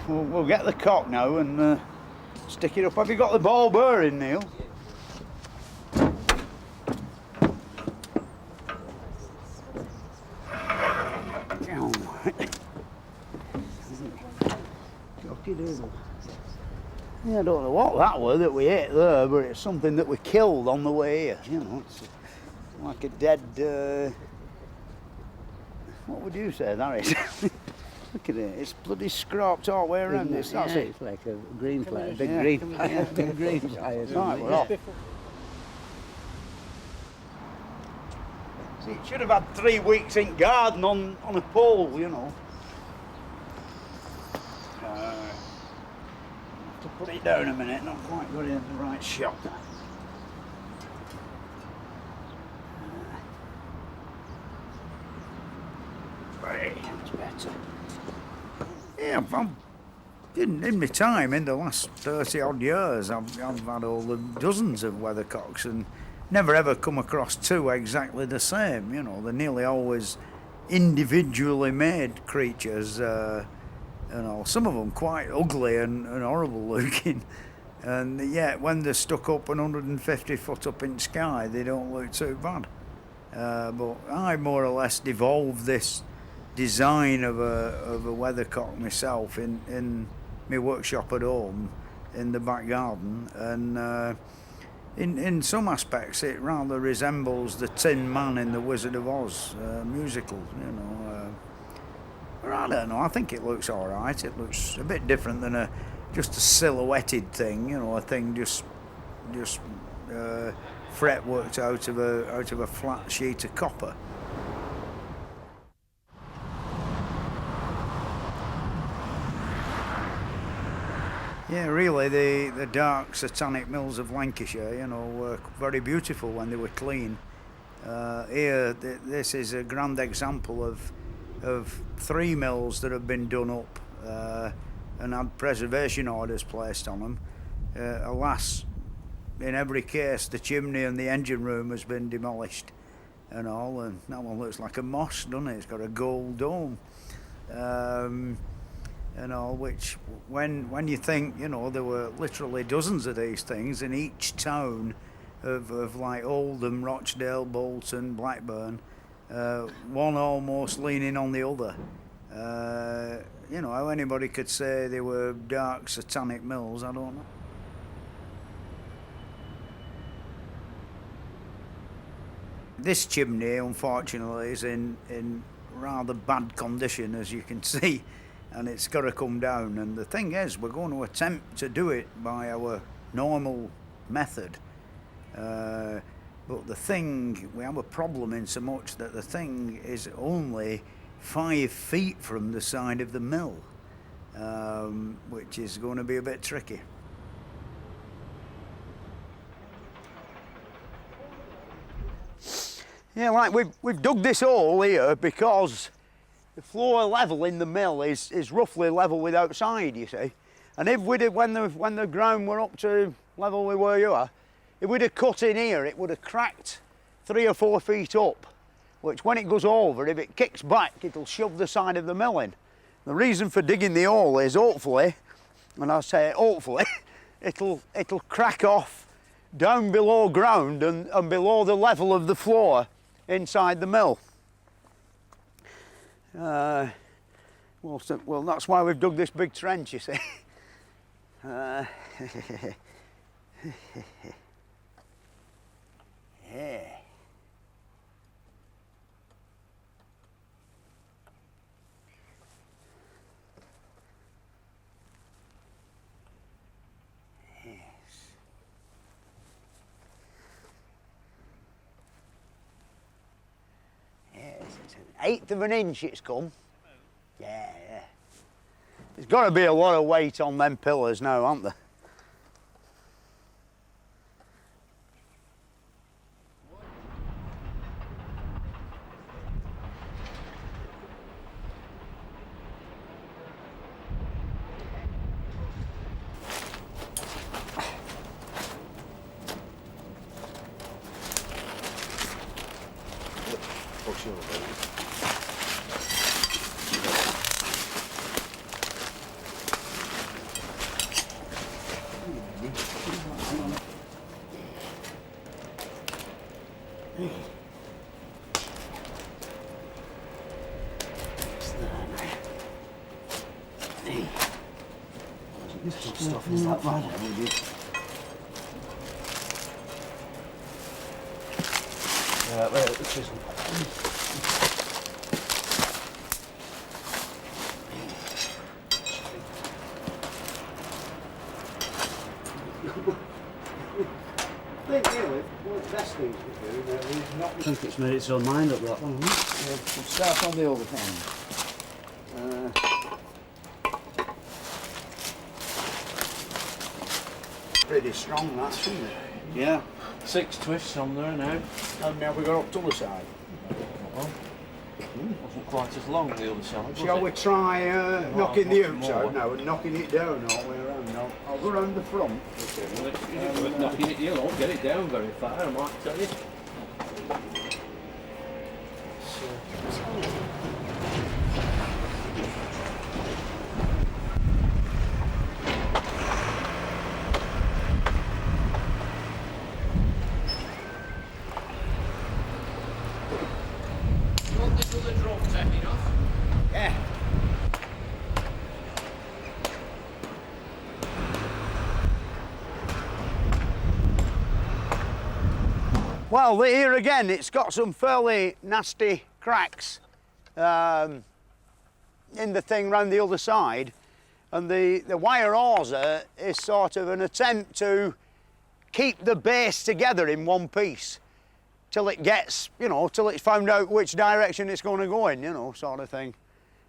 Speaker 4: We'll get the cock now and stick it up. Have you got the ball bearing, Neil? Yeah, I don't know what that was that we ate there, but it's something that we killed on the way here. You know, it's like a dead. What would you say that is? Look at it, it's bloody scraped all the way around this. That's it.
Speaker 3: It's like a green fly, a big
Speaker 4: Yeah.
Speaker 3: green fly.
Speaker 4: Yeah, big green fly. Right, we're off. See, it should have had 3 weeks in garden on a pole, you know. Have to put it down a minute, not quite got it in the right shot. Right, that's better. Yeah, in my time, in the last 30 odd years, I've had all the dozens of weathercocks and never ever come across two exactly the same. You know, they're nearly always individually made creatures. You know, some of them quite ugly and horrible looking, and yet when they're stuck up 150 foot up in the sky, they don't look too bad. But I more or less devolved this design of a weathercock myself in my workshop at home in the back garden, and in some aspects it rather resembles the Tin Man in the Wizard of Oz musical, you know. But I don't know, I think it looks all right. It looks a bit different than just a silhouetted thing, you know, a thing just fret worked out of a flat sheet of copper. Yeah, really, the dark satanic mills of Lancashire, you know, were very beautiful when they were clean. Here, this is a grand example of 3 mills that have been done up and had preservation orders placed on them. Alas, in every case, the chimney and the engine room has been demolished and all, and that one looks like a mosque, doesn't it? It's got a gold dome. And all, which when you think, you know, there were literally dozens of these things in each town of like Oldham, Rochdale, Bolton, Blackburn, one almost leaning on the other. You know, how anybody could say they were dark satanic mills, I don't know. This chimney, unfortunately, is in rather bad condition, as you can see, and it's got to come down. And the thing is, we're going to attempt to do it by our normal method. But the thing, we have a problem in so much that the thing is only 5 feet from the side of the mill, which is going to be a bit tricky.
Speaker 1: Yeah, like we've dug this hole here because the floor level in the mill is roughly level with outside, you see. And if we'd have, when the ground were up to level with where you are, if we'd have cut in here, it would have cracked 3 or 4 feet up, which when it goes over, if it kicks back, it'll shove the side of the mill in. The reason for digging the hole is hopefully, and I say hopefully, it'll crack off down below ground and below the level of the floor inside the mill. Well, that's why we've dug this big trench, you see. Yeah. It's an 1/8 of an inch it's come. Yeah. There's got to be a lot of weight on them pillars now, aren't there? Stuff is that bad, well, this isn't.
Speaker 3: I think it's made its own mind up, that one, hasn't it?
Speaker 1: We'll start on the other thing. Pretty strong, that, isn't it?
Speaker 3: Yeah. 6 twists on there now.
Speaker 1: How many have we got up to the side?
Speaker 5: Wasn't quite as long the other side.
Speaker 1: Shall we try knocking the hoops out now and knocking it down all the way around? I'll go round the front.
Speaker 5: Knocking it, you won't get it down very far, I might tell you.
Speaker 1: Yeah. Well, here again, it's got some fairly nasty cracks in the thing round the other side, and the wire hawser is sort of an attempt to keep the base together in one piece till it gets, you know, till it's found out which direction it's going to go in, you know, sort of thing.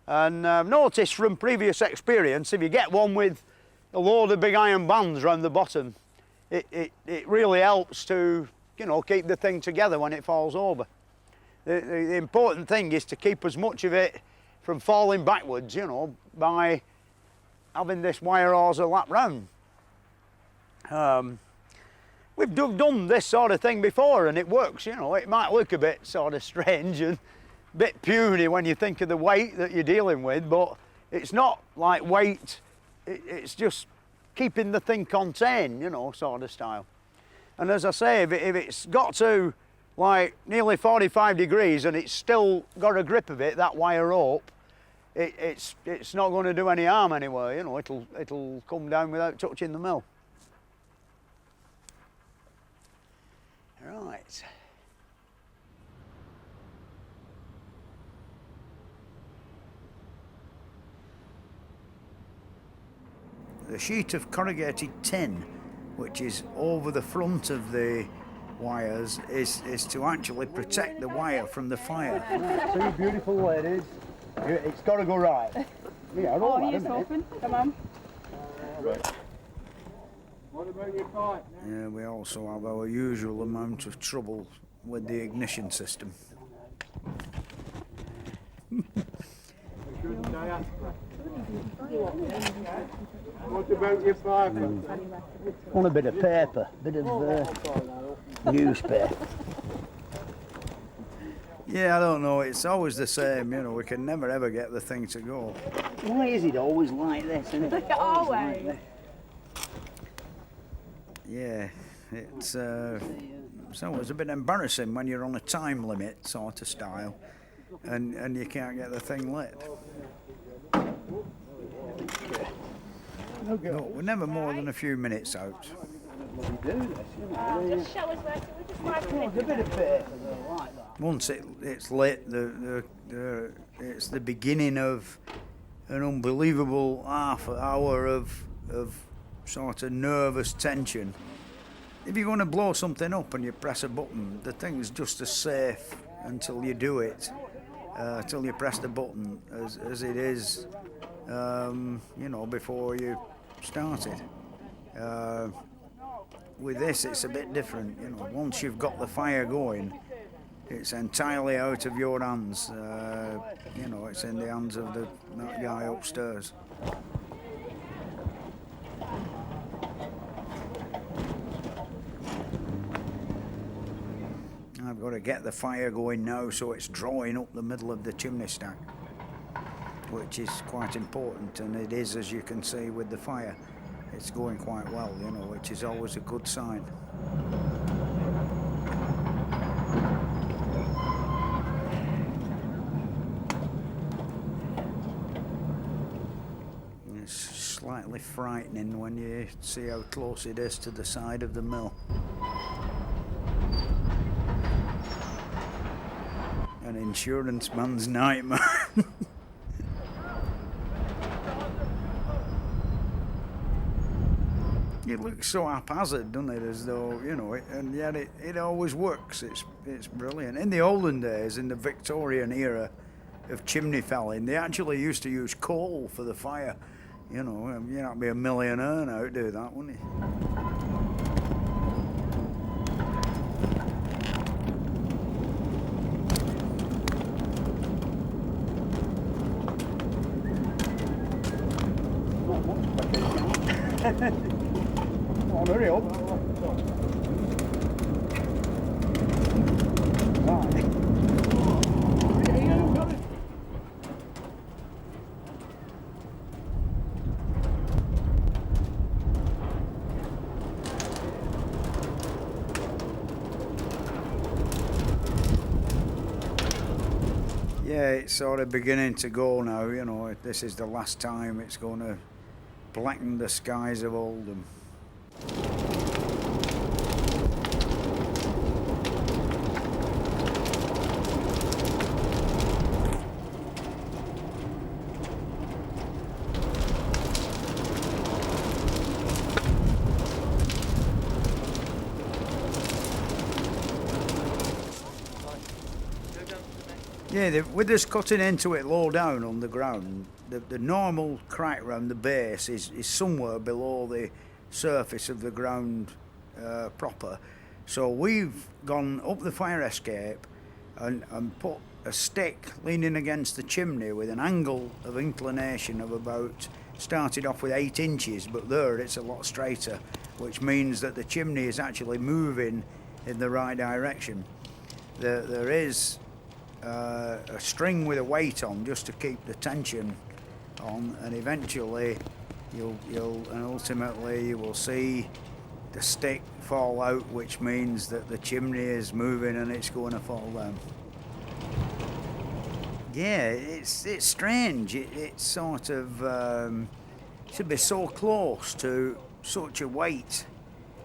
Speaker 1: And I've noticed from previous experience, if you get one with a load of big iron bands round the bottom, it really helps to, you know, keep the thing together when it falls over. The important thing is to keep as much of it from falling backwards, you know, by having this wire hauser lap round. We've done this sort of thing before and it works, you know. It might look a bit sort of strange and a bit puny when you think of the weight that you're dealing with, but it's not like weight, it's just keeping the thing contained, you know, sort of style. And as I say, if it's got to like nearly 45 degrees and it's still got a grip of it, that wire rope, it's not going to do any harm anywhere, you know. It'll come down without touching the mill. Right. The sheet of corrugated tin, which is over the front of the wires, is to actually protect the wire from the fire. See, beautiful ladies, it's got to go right. Yeah,
Speaker 8: oh, here's open. Come on.
Speaker 6: What about your pipe?
Speaker 1: Yeah, we also have our usual amount of trouble with the ignition system.
Speaker 6: What about your pipe?
Speaker 1: Want a bit of paper, bit of newspaper. Yeah, I don't know, it's always the same, you know, we can never ever get the thing to go. Why is it always like this, isn't it?
Speaker 8: Always.
Speaker 1: Yeah, it's always a bit embarrassing when you're on a time limit sort of style and you can't get the thing lit. No, we're never more than a few minutes out.
Speaker 8: Just show us where to. We just 5 minutes.
Speaker 1: A bit of paper like that. Once it's lit, it's the beginning of an unbelievable half hour of sort of nervous tension. If you're going to blow something up and you press a button, the thing's just as safe until you do it, till you press the button, as it is, you know, before you start it. With this, it's a bit different. You know, once you've got the fire going, it's entirely out of your hands. You know, it's in the hands of that guy upstairs. I've got to get the fire going now so it's drawing up the middle of the chimney stack, which is quite important, and it is, as you can see with the fire. It's going quite well, you know, which is always a good sign. It's slightly frightening when you see how close it is to the side of the mill. An insurance man's nightmare. It looks so haphazard, doesn't it, as though, you know, and yet it always works. It's brilliant. In the olden days, in the Victorian era of chimney felling, they actually used to use coal for the fire. You know, you'd have to be a millionaire now to do that, wouldn't you? Come on, hurry up. Yeah, it's sort of beginning to go now, you know. This is the last time it's going to blacken the skies of Oldham. Yeah, with us cutting into it low down on the ground, the normal crack round the base is somewhere below the surface of the ground proper. So we've gone up the fire escape and put a stick leaning against the chimney with an angle of inclination of about
Speaker 4: started off with 8 inches, but there it's a lot straighter, which means that the chimney is actually moving in the right direction. There is a string with a weight on just to keep the tension on, and eventually and ultimately you will see the stick fall out, which means that the chimney is moving and it's going to fall down. Yeah, it's strange. It's sort of should be so close to such a weight,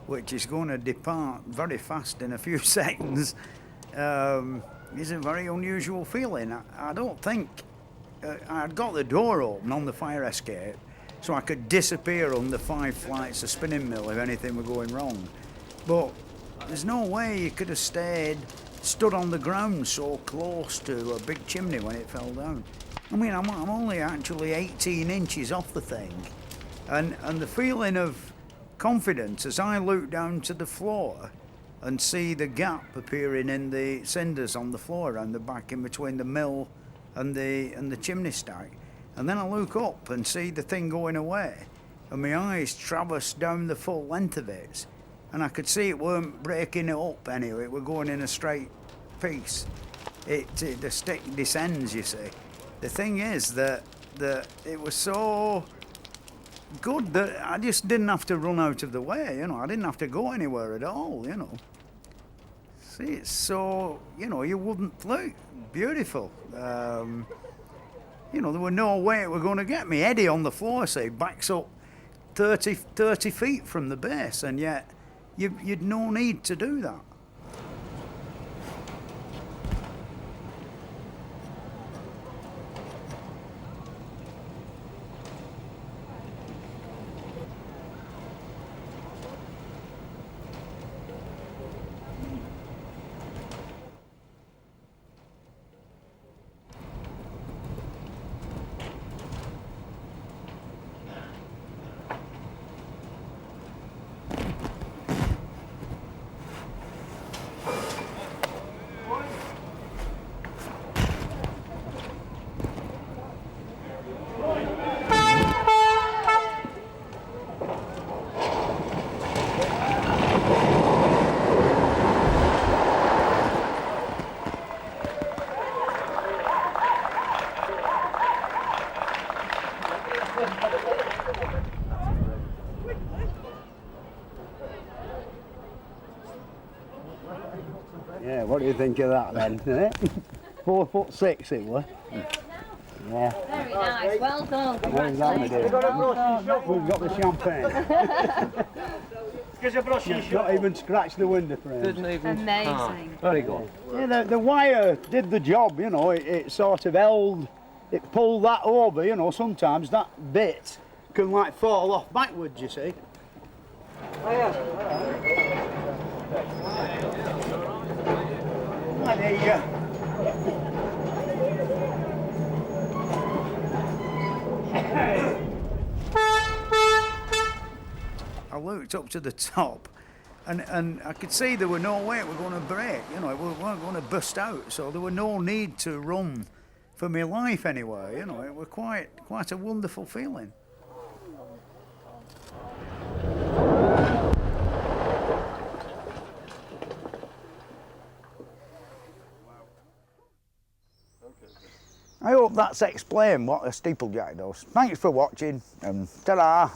Speaker 4: which is going to depart very fast in a few seconds. Is a very unusual feeling. I don't think I'd got the door open on the fire escape, so I could disappear under 5 flights of spinning mill if anything were going wrong. But there's no way you could have stood on the ground so close to a big chimney when it fell down. I mean, I'm only actually 18 inches off the thing, and the feeling of confidence as I look down to the floor and see the gap appearing in the cinders on the floor around the back in between the mill and the chimney stack. And then I look up and see the thing going away, and my eyes traverse down the full length of it, and I could see it weren't breaking it up anyway, it were going in a straight piece. The stick descends, you see. The thing is that it was so good that I just didn't have to run out of the way, you know. I didn't have to go anywhere at all, you know. See, it's so, you know, you wouldn't look beautiful. You know, there were no way it were going to get me. Eddie on the floor, say, backs up 30 feet from the base, and yet you'd no need to do that.
Speaker 1: Yeah, what do you think of that then? 4'6" it was. Yeah.
Speaker 2: Very nice, well done.
Speaker 1: We've got the champagne. You've not even scratched the window frame.
Speaker 2: Amazing.
Speaker 5: Very good.
Speaker 1: Yeah, the wire did the job, you know. It sort of held, it pulled that over, you know. Sometimes that bit can like fall off backwards, you see.
Speaker 4: I looked up to the top, and I could see there were no way it were going to break, you know, it weren't going to burst out, so there were no need to run for my life anywhere, you know. It was quite a wonderful feeling.
Speaker 1: I hope that's explained what a steeplejack does. Thanks for watching, and ta-da!